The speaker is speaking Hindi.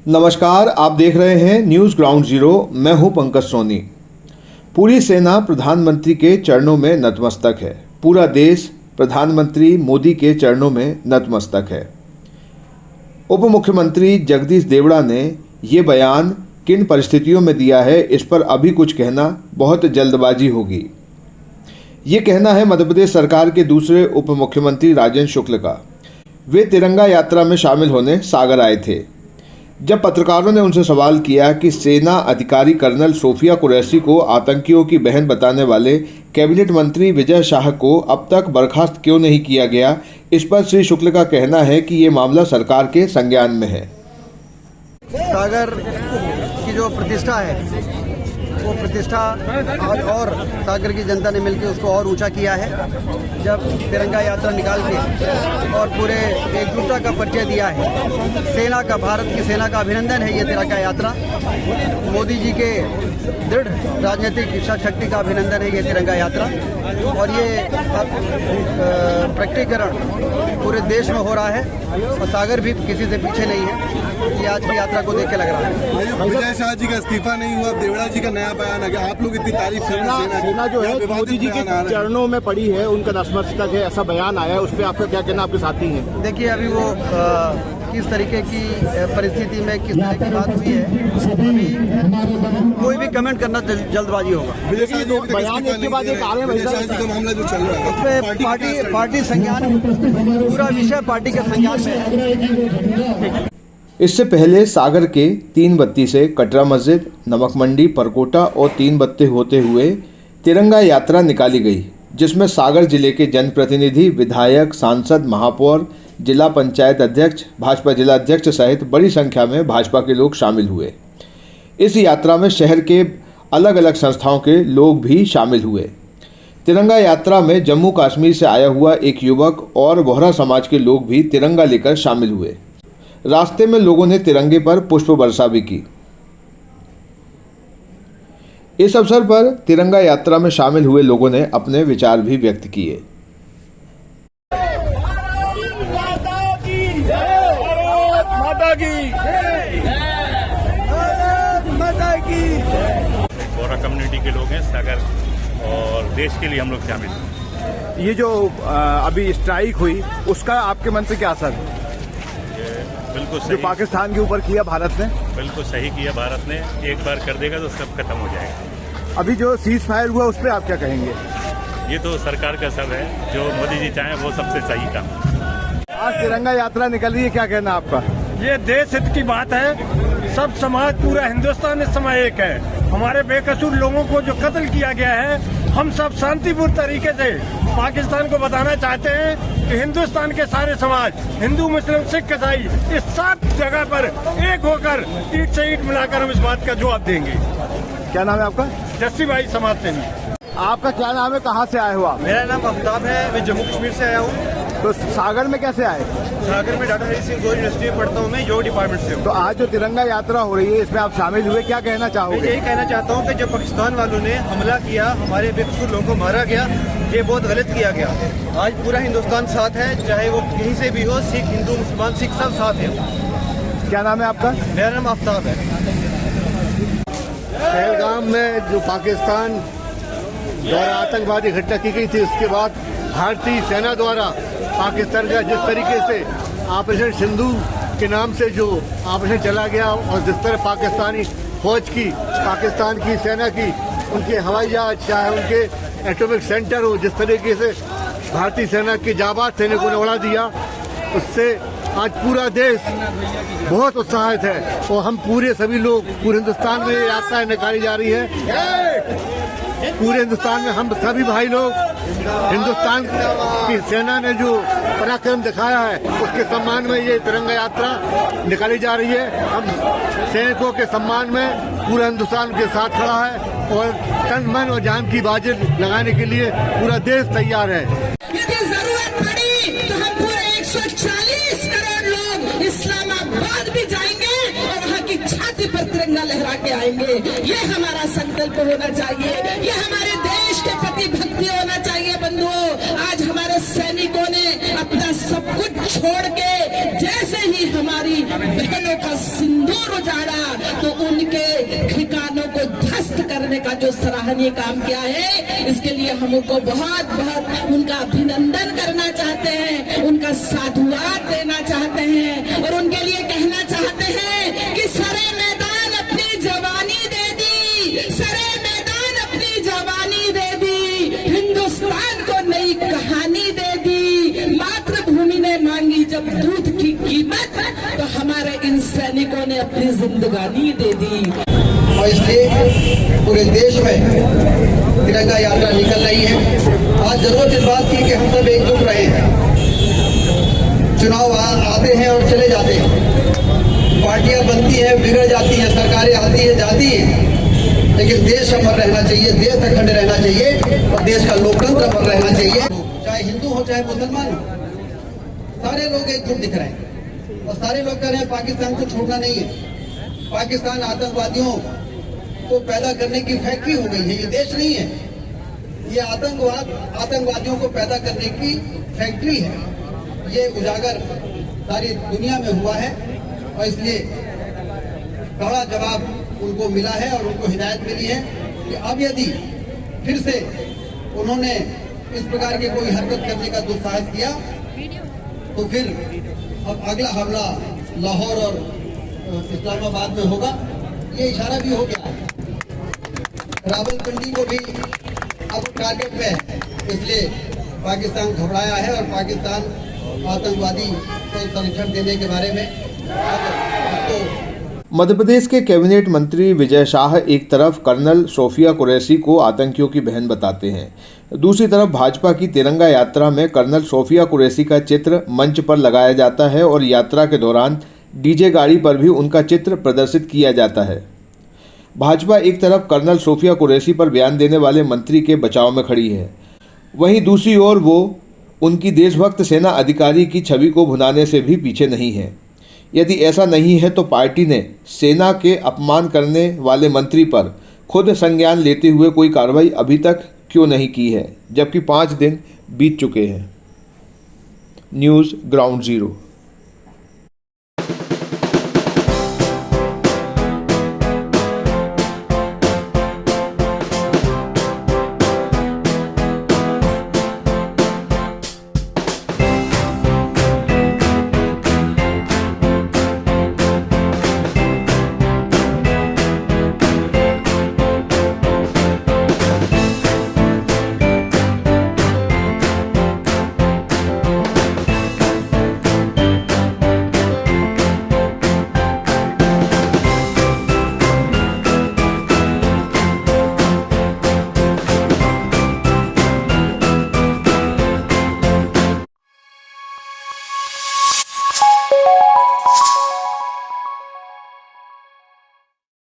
नमस्कार, आप देख रहे हैं न्यूज़ ग्राउंड जीरो। मैं हूं पंकज सोनी। पूरी सेना प्रधानमंत्री के चरणों में नतमस्तक है। पूरा देश प्रधानमंत्री मोदी के चरणों में नतमस्तक है। उप मुख्यमंत्री जगदीश देवड़ा ने ये बयान किन परिस्थितियों में दिया है, इस पर अभी कुछ कहना बहुत जल्दबाजी होगी। ये कहना है मध्य प्रदेश सरकार के दूसरे उप मुख्यमंत्री राजेंद्र शुक्ल का। वे तिरंगा यात्रा में शामिल होने सागर आए थे। जब पत्रकारों ने उनसे सवाल किया कि सेना अधिकारी कर्नल सोफिया कुरैशी को आतंकियों की बहन बताने वाले कैबिनेट मंत्री विजय शाह को अब तक बर्खास्त क्यों नहीं किया गया, इस पर श्री शुक्ल का कहना है कि ये मामला सरकार के संज्ञान में है। सागर की जो प्रतिष्ठा है वो प्रतिष्ठा आज और सागर की जनता ने मिलकर उसको और ऊंचा किया है। जब तिरंगा यात्रा निकाल के और पूरे एकजुटता का परिचय दिया है सेना का, भारत की सेना का अभिनंदन है ये तिरंगा यात्रा। मोदी जी के दृढ़ राजनीतिक इच्छा शक्ति का अभिनंदन है ये तिरंगा यात्रा। और ये प्रकटीकरण पूरे देश में हो रहा है और सागर भी किसी से पीछे नहीं है। ये आज की यात्रा को देख के लग रहा है। विजय शाह जी का इस्तीफा नहीं हुआ, देवड़ा जी का नया बयान आ गया। आप लोग इतनी तारीफ सेना जो है मोदी जी के चरणों में पड़ी है, उनका नतमस्तक है, ऐसा बयान आया है, उस पर आपका क्या कहना, आपके साथी हैं? देखिए, अभी वो किस तरीके की परिस्थिति में किस तरह की बात हुई है, कोई भी कमेंट करना जल्दबाजी होगा। बयान के बाद एक मामला जो चल रहा है उसमें पार्टी संज्ञान, पूरा विषय पार्टी के संज्ञान में है। इससे पहले सागर के तीन बत्ती से कटरा मस्जिद, नमक मंडी, परकोटा और तीन बत्ते होते हुए तिरंगा यात्रा निकाली गई, जिसमें सागर जिले के जनप्रतिनिधि, विधायक, सांसद, महापौर, जिला पंचायत अध्यक्ष, भाजपा जिला अध्यक्ष सहित बड़ी संख्या में भाजपा के लोग शामिल हुए। इस यात्रा में शहर के अलग अलग संस्थाओं के लोग भी शामिल हुए। तिरंगा यात्रा में जम्मू कश्मीर से आया हुआ एक युवक और बोहरा समाज के लोग भी तिरंगा लेकर शामिल हुए। रास्ते में लोगों ने तिरंगे पर पुष्प वर्षा भी की। इस अवसर पर तिरंगा यात्रा में शामिल हुए लोगों ने अपने विचार भी व्यक्त किए। बोहरा कम्युनिटी के लोग हैं सागर, और देश के लिए हम लोग शामिल हैं। ये जो अभी स्ट्राइक हुई, उसका आपके मन पे क्या असर है? बिल्कुल सही, जो पाकिस्तान के ऊपर किया भारत ने, बिल्कुल सही किया भारत ने। एक बार कर देगा तो सब खत्म हो जाएगा। अभी जो सीज फायर हुआ उस पर आप क्या कहेंगे? ये तो सरकार का सब है, जो मोदी जी चाहें वो सबसे सही काम। आज तिरंगा यात्रा निकल रही है, क्या कहना आपका? ये देश हित की बात है। सब समाज, पूरा हिंदुस्तान इस समय एक है। हमारे बेकसूर लोगों को जो कत्ल किया गया है, हम सब शांतिपूर्ण तरीके से पाकिस्तान को बताना चाहते हैं कि हिंदुस्तान के सारे समाज, हिंदू, मुस्लिम, सिख, ईसाई, इस 7 जगह पर एक होकर ईंट से ईंट मिलाकर हम इस बात का जवाब देंगे। क्या नाम है आपका? जस्सी भाई समाज सेवी। आपका क्या नाम है, कहाँ से आए हो आप? मेरा नाम आफ्ताब है, मैं जम्मू कश्मीर से आया हूँ। तो सागर में कैसे आए? सागर में डाटा हरी सिंह यूनिवर्सिटी में पढ़ता हूँ, मैं योग डिपार्टमेंट से हूँ। तो आज जो तिरंगा यात्रा हो रही है, इसमें आप शामिल हुए, क्या कहना मैं चाहोगे? यही कहना चाहता हूँ कि जब पाकिस्तान वालों ने हमला किया, हमारे बेकसूर लोगों को मारा गया, ये बहुत गलत किया गया। आज पूरा हिंदुस्तान साथ है, चाहे वो कहीं से भी हो, सिख, हिंदू, मुसलमान, सिख सब साथ है। क्या नाम है आपका? मेरा नाम आफ्ताब है। पहलगाम में जो पाकिस्तान द्वारा आतंकवादी घटना की गई थी, उसके बाद भारतीय सेना द्वारा पाकिस्तान का जिस तरीके से ऑपरेशन सिंधु के नाम से जो ऑपरेशन चला गया, और जिस तरह पाकिस्तानी फौज की, पाकिस्तान की सेना की, उनके हवाई जहाज, चाहे उनके एटॉमिक सेंटर हो, जिस तरीके से भारतीय सेना के जाबाज सैनिकों ने उड़ा दिया, उससे आज पूरा देश बहुत उत्साहित है। और हम पूरे सभी लोग, पूरे हिंदुस्तान में ये यात्रा निकाली जा रही है। पूरे हिंदुस्तान में हम सभी भाई लोग, हिंदुस्तान की सेना ने जो पराक्रम दिखाया है, उसके सम्मान में ये तिरंगा यात्रा निकाली जा रही है। हम सैनिकों के सम्मान में पूरा हिंदुस्तान के साथ खड़ा है, और तन, मन और जान की बाजी लगाने के लिए पूरा देश तैयार है। यदि जरूरत पड़ी तो हम पूरे 140 करोड़ लोग इस्लामाबाद भी जाएंगे और वहाँ की छाती पर तिरंगा लहरा के आएंगे। ये हमारा संकल्प होना चाहिए, ये हमारे देश के प्रति भक्ति होना चाहिए। बंधुओं, आज हमारे सैनिकों ने अपना सब कुछ छोड़ के, जैसे ही हमारी बहनों का सिंदूर और उजाड़ा, तो उनके ठिकानों को ध्वस्त करने का जो सराहनीय काम किया है, इसके लिए हम उनको बहुत बहुत उनका अभिनंदन करना चाहते हैं, उनका साधुवाद देना चाहते हैं और उनके लिए कहना चाहते हैं कि सरे मैदान अपनी जवानी दे दी, सरे मैदान अपनी जवानी दे दी, हिंदुस्तान को नई कहानी दे दी। मातृभूमि ने मांगी जब दूध की कीमत, तो हमारे इन सैनिकों ने अपनी जिंदगानी दे दी। और इसलिए पूरे देश में तिरंगा यात्रा निकल रही है। आज जरूरत इस बात की कि हम सब एकजुट रहे हैं। चुनाव आते हैं और चले जाते हैं, पार्टियां बनती हैं, बिगड़ जाती हैं, सरकारें आती है जाती है, लेकिन देश अमर रहना चाहिए, देश अखंड रहना चाहिए और देश का लोकतंत्र अमर रहना चाहिए। चाहे हिंदू हो चाहे मुसलमान हो, सारे लोग एकजुट दिख रहे हैं और सारे लोग कह रहे हैं पाकिस्तान को छोड़ना नहीं है। पाकिस्तान आतंकवादियों को पैदा करने की फैक्ट्री हो गई है, ये देश नहीं है, ये आतंकवादियों को पैदा करने की फैक्ट्री है। ये उजागर सारी दुनिया में हुआ है और इसलिए कड़ा जवाब उनको मिला है और उनको हिदायत मिली है कि अब यदि फिर से उन्होंने इस प्रकार के कोई हरकत करने का दुस्साहस किया तो फिर अब अगला हमला लाहौर और इस्लामाबाद में होगा। ये इशारा भी हो गया है, रावलपिंडी को भी अब टारगेट पे है, इसलिए पाकिस्तान घबराया है और पाकिस्तान आतंकवादी को संरक्षण देने के बारे में अब तो मध्य प्रदेश के कैबिनेट मंत्री विजय शाह एक तरफ कर्नल सोफिया कुरैशी को आतंकियों की बहन बताते हैं, दूसरी तरफ भाजपा की तिरंगा यात्रा में कर्नल सोफिया कुरैशी का चित्र मंच पर लगाया जाता है और यात्रा के दौरान डीजे गाड़ी पर भी उनका चित्र प्रदर्शित किया जाता है। भाजपा एक तरफ कर्नल सोफिया कुरैशी पर बयान देने वाले मंत्री के बचाव में खड़ी है, वहीं दूसरी ओर वो उनकी देशभक्त सेना अधिकारी की छवि को भुनाने से भी पीछे नहीं है। यदि ऐसा नहीं है तो पार्टी ने सेना के अपमान करने वाले मंत्री पर खुद संज्ञान लेते हुए कोई कार्रवाई अभी तक क्यों नहीं की है, जबकि 5 दिन बीत चुके हैं। News ground zero.